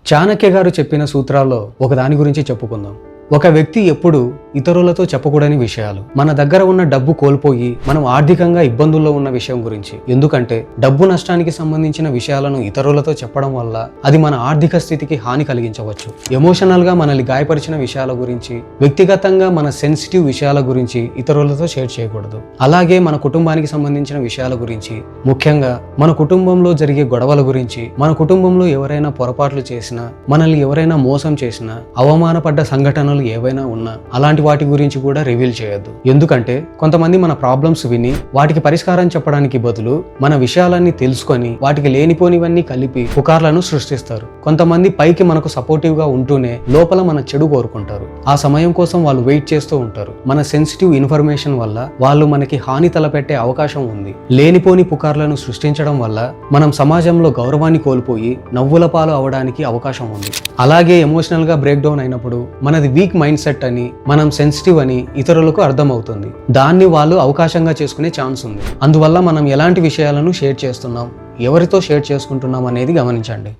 చాణక్య గారు చెప్పిన సూత్రాల్లో ఒక దాని గురించి చెప్పుకుందాం. ఒక వ్యక్తి ఎప్పుడు ఇతరులతో చెప్పకూడని విషయాలు. మన దగ్గర ఉన్న డబ్బు కోల్పోయి మనం ఆర్థికంగా ఇబ్బందుల్లో ఉన్న విషయం గురించి. ఎందుకంటే డబ్బు నష్టానికి సంబంధించిన విషయాలను ఇతరులతో చెప్పడం వల్ల అది మన ఆర్థిక స్థితికి హాని కలిగించవచ్చు. ఎమోషనల్ గా మనల్ని గాయపరిచిన విషయాల గురించి, వ్యక్తిగతంగా మన సెన్సిటివ్ విషయాల గురించి ఇతరులతో షేర్ చేయకూడదు. అలాగే మన కుటుంబానికి సంబంధించిన విషయాల గురించి, ముఖ్యంగా మన కుటుంబంలో జరిగే గొడవల గురించి, మన కుటుంబంలో ఎవరైనా పొరపాట్లు చేసినా, మనల్ని ఎవరైనా మోసం చేసినా, అవమానపడ్డ సంఘటనలు ఏవైనా ఉన్నా అలాంటి వాటి గురించి కూడా రివీల్ చేయొద్దు. ఎందుకంటే కొంతమంది మన ప్రాబ్లమ్స్ విని వాటికి పరిష్కారం చెప్పడానికి బదులు మన విషయాలన్నీ తెలుసుకొని వాటికి లేనిపోనివన్నీ కలిపి పుకార్లను సృష్టిస్తారు. కొంతమంది పైకి మనకు సపోర్టివ్ గా ఉంటూనే లోపల మన చెడు కోరుకుంటారు. ఆ సమయం కోసం వాళ్ళు వెయిట్ చేస్తూ ఉంటారు. మన సెన్సిటివ్ ఇన్ఫర్మేషన్ వల్ల వాళ్ళు మనకి హాని తలపెట్టే అవకాశం ఉంది. లేనిపోని పుకార్లను సృష్టించడం వల్ల మనం సమాజంలో గౌరవాన్ని కోల్పోయి నవ్వుల పాలు అవడానికి అవకాశం ఉంది. అలాగే ఎమోషనల్ గా బ్రేక్ డౌన్ అయినప్పుడు మనది వీక్ మైండ్ సెట్ అని, మనం సెన్సిటివ్ అని ఇతరులకు అర్థమవుతుంది. దాన్ని వాళ్ళు అవకాశంగా చేసుకునే ఛాన్స్ ఉంది. అందువల్ల మనం ఎలాంటి విషయాలను షేర్ చేస్తున్నాం, ఎవరితో షేర్ చేసుకుంటున్నాం అనేది గమనించండి.